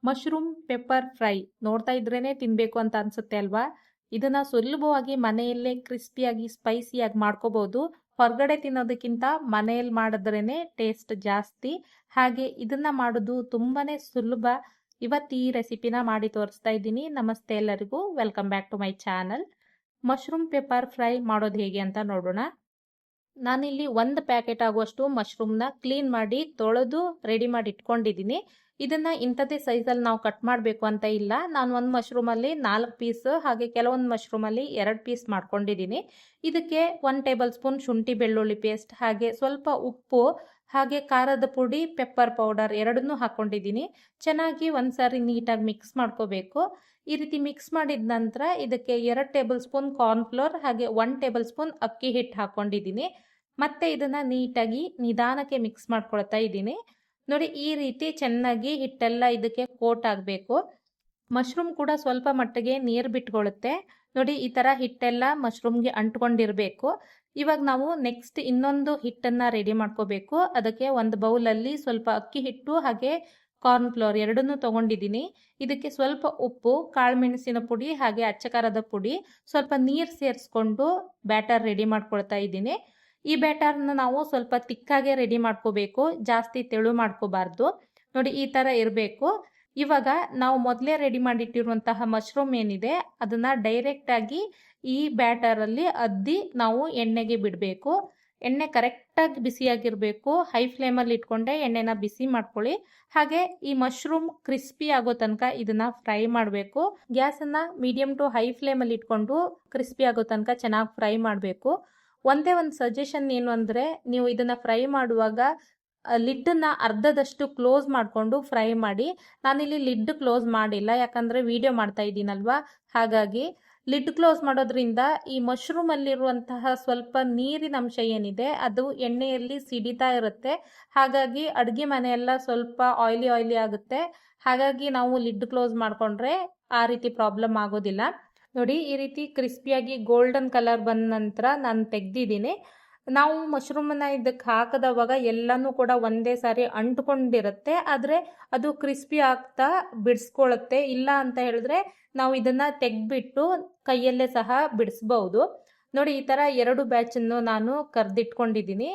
Mushroom pepper fry ನೋಡ್ತಾ ಇದ್ರೇನೆ ತಿನ್ಬೇಕು ಅಂತ ಅನ್ಸುತ್ತೆ ಅಲ್ವಾ? ಇದನ್ನ ಸುಲಭವಾಗಿ ಮನೆಯಲ್ಲೇ ಕ್ರಿಸ್ಪಿಯಾಗಿ ಸ್ಪೈಸಿಯಾಗಿ ಮಾಡ್ಕೋಬಹುದು. ಹೊರಗಡೆ ತಿನ್ನೋದಕ್ಕಿಂತ ಮನೆಯಲ್ಲಿ ಮಾಡಿದ್ರೇನೆ ಟೇಸ್ಟ್ ಜಾಸ್ತಿ. ಹಾಗೆ ಇದನ್ನ ಮಾಡೋದು ತುಂಬಾನೇ ಸುಲಭ. ಇವತ್ತು ಈ ರೆಸಿಪಿನ ಮಾಡಿ ತೋರಿಸ್ತಾ ಇದ್ದೀನಿ. ನಮಸ್ತೆ ಎಲ್ಲರಿಗೂ, welcome back to my channel. Mushroom pepper fry ಮಾಡೋದು ಹೇಗೆ ಅಂತ ನೋಡೋಣ. ನಾನಿಲ್ಲಿ ಒಂದು ಪ್ಯಾಕೆಟ್ ಆಗುವಷ್ಟು ಮಶ್ರೂಮ್ನ ಕ್ಲೀನ್ ಮಾಡಿ ತೊಳೆದು ರೆಡಿ ಮಾಡಿ ಇಟ್ಕೊಂಡಿದ್ದೀನಿ. ಇದನ್ನ ಇಂಥದ್ದೇ ಸೈಜಲ್ಲಿ ನಾವು ಕಟ್ ಮಾಡಬೇಕು ಅಂತ ಇಲ್ಲ. ನಾನು ಒಂದು ಮಶ್ರೂಮಲ್ಲಿ 4 ಪೀಸ್, ಹಾಗೆ ಕೆಲವೊಂದು ಮಶ್ರೂಮಲ್ಲಿ 2 ಪೀಸ್ ಮಾಡ್ಕೊಂಡಿದ್ದೀನಿ. ಇದಕ್ಕೆ 1 ಟೇಬಲ್ ಸ್ಪೂನ್ ಶುಂಠಿ ಬೆಳ್ಳುಳ್ಳಿ ಪೇಸ್ಟ್, ಹಾಗೆ ಸ್ವಲ್ಪ ಉಪ್ಪು, ಹಾಗೆ ಖಾರದ ಪುಡಿ, ಪೆಪ್ಪರ್ ಪೌಡರ್ ಎರಡನ್ನೂ ಹಾಕ್ಕೊಂಡಿದ್ದೀನಿ. ಚೆನ್ನಾಗಿ ಒಂದ್ಸಾರಿ ನೀಟಾಗಿ ಮಿಕ್ಸ್ ಮಾಡ್ಕೋಬೇಕು. ಈ ರೀತಿ ಮಿಕ್ಸ್ ಮಾಡಿದ ನಂತರ ಇದಕ್ಕೆ 2 ಟೇಬಲ್ ಸ್ಪೂನ್ ಕಾರ್ನ್ಫ್ಲೋರ್ ಹಾಗೆ 1 ಟೇಬಲ್ ಸ್ಪೂನ್ ಅಕ್ಕಿ ಹಿಟ್ಟು ಹಾಕ್ಕೊಂಡಿದ್ದೀನಿ. ಮತ್ತೆ ಇದನ್ನ ನೀಟಾಗಿ ನಿಧಾನಕ್ಕೆ ಮಿಕ್ಸ್ ಮಾಡ್ಕೊಳ್ತಾ ಇದ್ದೀನಿ. ನೋಡಿ, ಈ ರೀತಿ ಚೆನ್ನಾಗಿ ಹಿಟ್ಟೆಲ್ಲ ಇದಕ್ಕೆ ಕೋಟ್ ಆಗಬೇಕು. ಮಶ್ರೂಮ್ ಕೂಡ ಸ್ವಲ್ಪ ಮಟ್ಟಿಗೆ ನೀರು ಬಿಟ್ಕೊಳ್ಳುತ್ತೆ. ನೋಡಿ, ಈ ಥರ ಹಿಟ್ಟೆಲ್ಲ ಮಶ್ರೂಮ್ಗೆ ಅಂಟ್ಕೊಂಡಿರಬೇಕು. ಇವಾಗ ನಾವು ನೆಕ್ಸ್ಟ್ ಇನ್ನೊಂದು ಹಿಟ್ಟನ್ನು ರೆಡಿ ಮಾಡ್ಕೋಬೇಕು. ಅದಕ್ಕೆ ಒಂದು ಬೌಲಲ್ಲಿ ಸ್ವಲ್ಪ ಅಕ್ಕಿ ಹಿಟ್ಟು ಹಾಗೆ ಕಾರ್ನ್ಫ್ಲೋರ್ ಎರಡನ್ನೂ ತೊಗೊಂಡಿದ್ದೀನಿ. ಇದಕ್ಕೆ ಸ್ವಲ್ಪ ಉಪ್ಪು, ಕಾಳುಮೆಣಸಿನ ಪುಡಿ ಹಾಗೆ ಅಚ್ಚ ಖಾರದ ಪುಡಿ, ಸ್ವಲ್ಪ ನೀರು ಸೇರಿಸ್ಕೊಂಡು ಬ್ಯಾಟರ್ ರೆಡಿ ಮಾಡ್ಕೊಳ್ತಾ ಇದ್ದೀನಿ. ಈ ಬ್ಯಾಟರ್ನ ನಾವು ಸ್ವಲ್ಪ ತಿಕ್ಕಾಗೆ ರೆಡಿ ಮಾಡ್ಕೋಬೇಕು, ಜಾಸ್ತಿ ತೆಳು ಮಾಡ್ಕೋಬಾರ್ದು. ನೋಡಿ, ಈ ಥರ ಇರಬೇಕು. ಇವಾಗ ನಾವು ಮೊದಲೇ ರೆಡಿ ಮಾಡಿಟ್ಟಿರುವಂತಹ ಮಶ್ರೂಮ್ ಏನಿದೆ ಅದನ್ನು ಡೈರೆಕ್ಟಾಗಿ ಈ ಬ್ಯಾಟರಲ್ಲಿ ಅದ್ದಿ ನಾವು ಎಣ್ಣೆಗೆ ಬಿಡಬೇಕು. ಎಣ್ಣೆ ಕರೆಕ್ಟಾಗಿ ಬಿಸಿಯಾಗಿರಬೇಕು. ಹೈ ಫ್ಲೇಮಲ್ಲಿ ಇಟ್ಕೊಂಡೆ ಎಣ್ಣೆನ ಬಿಸಿ ಮಾಡ್ಕೊಳ್ಳಿ. ಹಾಗೆ ಈ ಮಶ್ರೂಮ್ ಕ್ರಿಸ್ಪಿ ಆಗೋ ತನಕ ಇದನ್ನು ಫ್ರೈ ಮಾಡಬೇಕು. ಗ್ಯಾಸನ್ನು ಮೀಡಿಯಮ್ ಟು ಹೈ ಫ್ಲೇಮಲ್ಲಿ ಇಟ್ಕೊಂಡು ಕ್ರಿಸ್ಪಿ ಆಗೋ ತನಕ ಚೆನ್ನಾಗಿ ಫ್ರೈ ಮಾಡಬೇಕು. ಒಂದೇ ಒಂದು ಸಜೆಷನ್ ಏನು ಅಂದರೆ, ನೀವು ಇದನ್ನು ಫ್ರೈ ಮಾಡುವಾಗ ಲಿಡ್ಡನ್ನು ಅರ್ಧದಷ್ಟು ಕ್ಲೋಸ್ ಮಾಡಿಕೊಂಡು ಫ್ರೈ ಮಾಡಿ. ನಾನಿಲ್ಲಿ ಲಿಡ್ ಕ್ಲೋಸ್ ಮಾಡಿಲ್ಲ, ಯಾಕಂದರೆ ವಿಡಿಯೋ ಮಾಡ್ತಾ ಇದ್ದೀನಲ್ವಾ, ಹಾಗಾಗಿ ಲಿಡ್ ಕ್ಲೋಸ್ ಮಾಡೋದ್ರಿಂದ ಈ ಮಶ್ರೂಮಲ್ಲಿರುವಂತಹ ಸ್ವಲ್ಪ ನೀರಿನ ಅಂಶ ಏನಿದೆ ಅದು ಎಣ್ಣೆಯಲ್ಲಿ ಸಿಡಿತಾ ಇರುತ್ತೆ. ಹಾಗಾಗಿ ಅಡುಗೆ ಮನೆಯೆಲ್ಲ ಸ್ವಲ್ಪ ಆಯ್ಲಿ ಆಯ್ಲಿ ಆಗುತ್ತೆ. ಹಾಗಾಗಿ ನಾವು ಲಿಡ್ ಕ್ಲೋಸ್ ಮಾಡಿಕೊಂಡ್ರೆ ಆ ರೀತಿ ಪ್ರಾಬ್ಲಮ್ ಆಗೋದಿಲ್ಲ. ನೋಡಿ, ಈ ರೀತಿ ಕ್ರಿಸ್ಪಿಯಾಗಿ ಗೋಲ್ಡನ್ ಕಲರ್ ಬಂದ ನಂತರ ನಾನು ತೆಗ್ದಿದ್ದೀನಿ. ನಾವು ಮಶ್ರೂಮನ್ನ ಇದಕ್ಕೆ ಹಾಕಿದವಾಗ ಎಲ್ಲನೂ ಕೂಡ ಒಂದೇ ಸಾರಿ ಅಂಟ್ಕೊಂಡಿರುತ್ತೆ, ಆದರೆ ಅದು ಕ್ರಿಸ್ಪಿ ಆಗ್ತಾ ಬಿಡಿಸ್ಕೊಳ್ಳುತ್ತೆ. ಇಲ್ಲ ಅಂತ ಹೇಳಿದ್ರೆ ನಾವು ಇದನ್ನು ತೆಗೆದ್ಬಿಟ್ಟು ಕೈಯಲ್ಲೇ ಸಹ ಬಿಡಿಸ್ಬೋದು. ನೋಡಿ, ಈ ಥರ 2 ಬ್ಯಾಚನ್ನು ನಾನು ಕರೆದಿಟ್ಕೊಂಡಿದ್ದೀನಿ.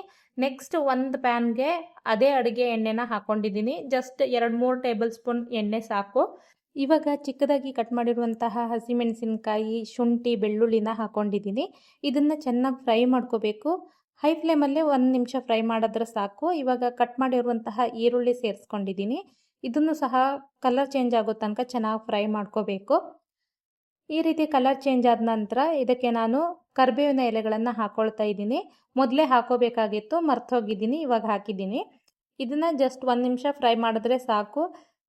ನೆಕ್ಸ್ಟ್ ಒಂದು ಪ್ಯಾನ್ಗೆ ಅದೇ ಅಡುಗೆ ಎಣ್ಣೆನ ಹಾಕ್ಕೊಂಡಿದ್ದೀನಿ. ಜಸ್ಟ್ 2-3 ಟೇಬಲ್ ಸ್ಪೂನ್ ಎಣ್ಣೆ ಸಾಕು. ಇವಾಗ ಚಿಕ್ಕದಾಗಿ ಕಟ್ ಮಾಡಿರುವಂತಹ ಹಸಿಮೆಣಸಿನಕಾಯಿ, ಶುಂಠಿ, ಬೆಳ್ಳುಳ್ಳಿನ ಹಾಕ್ಕೊಂಡಿದ್ದೀನಿ. ಇದನ್ನು ಚೆನ್ನಾಗಿ ಫ್ರೈ ಮಾಡ್ಕೋಬೇಕು. ಹೈ ಫ್ಲೇಮಲ್ಲೇ 1 ನಿಮಿಷ ಫ್ರೈ ಮಾಡಿದ್ರೆ ಸಾಕು. ಇವಾಗ ಕಟ್ ಮಾಡಿರುವಂತಹ ಈರುಳ್ಳಿ ಸೇರಿಸ್ಕೊಂಡಿದ್ದೀನಿ. ಇದನ್ನು ಸಹ ಕಲರ್ ಚೇಂಜ್ ಆಗೋ ತನಕ ಚೆನ್ನಾಗಿ ಫ್ರೈ ಮಾಡ್ಕೋಬೇಕು. ಈ ರೀತಿ ಕಲರ್ ಚೇಂಜ್ ಆದ ನಂತರ ಇದಕ್ಕೆ ನಾನು ಕರಿಬೇವಿನ ಎಲೆಗಳನ್ನು ಹಾಕ್ಕೊಳ್ತಾ ಇದ್ದೀನಿ. ಮೊದಲೇ ಹಾಕೋಬೇಕಾಗಿತ್ತು, ಮರ್ತೋಗಿದ್ದೀನಿ, ಇವಾಗ ಹಾಕಿದ್ದೀನಿ. ಇದನ್ನು ಜಸ್ಟ್ 1 ನಿಮಿಷ ಫ್ರೈ ಮಾಡಿದ್ರೆ ಸಾಕು.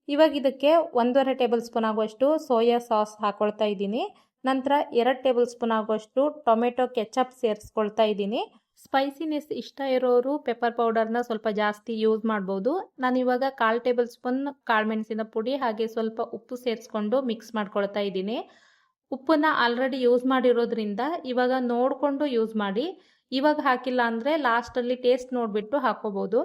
ಇವಾಗ ಇದಕ್ಕೆ 1.5 ಟೇಬಲ್ ಸ್ಪೂನ್ ಆಗುವಷ್ಟು ಸೋಯಾ ಸಾಸ್ ಹಾಕ್ಕೊಳ್ತಾ ಇದ್ದೀನಿ. ನಂತರ 2 ಟೇಬಲ್ ಸ್ಪೂನ್ ಆಗುವಷ್ಟು ಟೊಮೆಟೊ ಕೆಚಪ್ ಸೇರಿಸ್ಕೊಳ್ತಾ ಇದ್ದೀನಿ. ಸ್ಪೈಸಿನೆಸ್ ಇಷ್ಟ ಇರೋರು ಪೆಪ್ಪರ್ ಪೌಡರ್ನ ಸ್ವಲ್ಪ ಜಾಸ್ತಿ ಯೂಸ್ ಮಾಡ್ಬೋದು. ನಾನಿವಾಗ 1/4 ಟೇಬಲ್ ಸ್ಪೂನ್ ಕಾಳುಮೆಣಸಿನ ಪುಡಿ ಹಾಗೆ ಸ್ವಲ್ಪ ಉಪ್ಪು ಸೇರಿಸ್ಕೊಂಡು ಮಿಕ್ಸ್ ಮಾಡ್ಕೊಳ್ತಾ ಇದ್ದೀನಿ. ಉಪ್ಪನ್ನು ಆಲ್ರೆಡಿ ಯೂಸ್ ಮಾಡಿರೋದ್ರಿಂದ ಇವಾಗ ನೋಡಿಕೊಂಡು ಯೂಸ್ ಮಾಡಿ. ಇವಾಗ ಹಾಕಿಲ್ಲ ಅಂದರೆ ಲಾಸ್ಟಲ್ಲಿ ಟೇಸ್ಟ್ ನೋಡಿಬಿಟ್ಟು ಹಾಕ್ಕೋಬೋದು.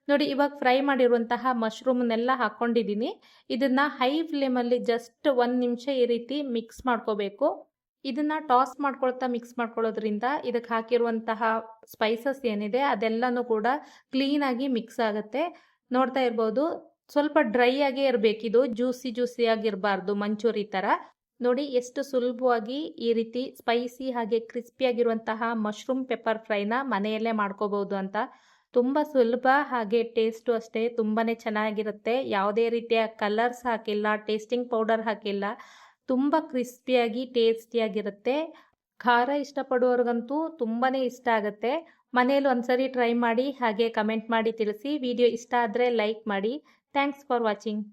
ನೋಡಿ, ಇವಾಗ ಫ್ರೈ ಮಾಡಿರುವಂತಹ ಮಶ್ರೂಮ್ನೆಲ್ಲ ಹಾಕ್ಕೊಂಡಿದ್ದೀನಿ. ಇದನ್ನು ಹೈ ಫ್ಲೇಮಲ್ಲಿ ಜಸ್ಟ್ 1 ನಿಮಿಷ ಈ ರೀತಿ ಮಿಕ್ಸ್ ಮಾಡ್ಕೋಬೇಕು. ಇದನ್ನು ಟಾಸ್ ಮಾಡ್ಕೊಳ್ತಾ ಮಿಕ್ಸ್ ಮಾಡ್ಕೊಳ್ಳೋದ್ರಿಂದ ಇದಕ್ಕೆ ಹಾಕಿರುವಂತಹ ಸ್ಪೈಸಸ್ ಏನಿದೆ ಅದೆಲ್ಲನೂ ಕೂಡ ಕ್ಲೀನಾಗಿ ಮಿಕ್ಸ್ ಆಗುತ್ತೆ. ನೋಡ್ತಾ ಇರ್ಬೋದು, ಸ್ವಲ್ಪ ಡ್ರೈ ಆಗೇ ಇರಬೇಕಿದು, ಜ್ಯೂಸಿಯಾಗಿರಬಾರ್ದು, ಮಂಚೂರಿ ಥರ. ನೋಡಿ, ಎಷ್ಟು ಸುಲಭವಾಗಿ ಈ ರೀತಿ ಸ್ಪೈಸಿ ಹಾಗೆ ಕ್ರಿಸ್ಪಿಯಾಗಿರುವಂತಹ ಮಶ್ರೂಮ್ ಪೆಪ್ಪರ್ ಫ್ರೈನ ಮನೆಯಲ್ಲೇ ಮಾಡ್ಕೋಬೋದು ಅಂತ. ತುಂಬ ಸುಲಭ, ಹಾಗೆ ಟೇಸ್ಟು ಅಷ್ಟೇ ತುಂಬಾ ಚೆನ್ನಾಗಿರುತ್ತೆ. ಯಾವುದೇ ರೀತಿಯ ಕಲರ್ಸ್ ಹಾಕಿಲ್ಲ, ಟೇಸ್ಟಿಂಗ್ ಪೌಡರ್ ಹಾಕಿಲ್ಲ. ತುಂಬ ಕ್ರಿಸ್ಪಿಯಾಗಿ ಟೇಸ್ಟಿಯಾಗಿರುತ್ತೆ. ಖಾರ ಇಷ್ಟಪಡೋರ್ಗಂತೂ ತುಂಬಾ ಇಷ್ಟ ಆಗುತ್ತೆ. ಮನೇಲಿ ಒಂದ್ಸರಿ ಟ್ರೈ ಮಾಡಿ, ಹಾಗೆ ಕಮೆಂಟ್ ಮಾಡಿ ತಿಳಿಸಿ. ವಿಡಿಯೋ ಇಷ್ಟ ಆದರೆ ಲೈಕ್ ಮಾಡಿ. Thanks for watching.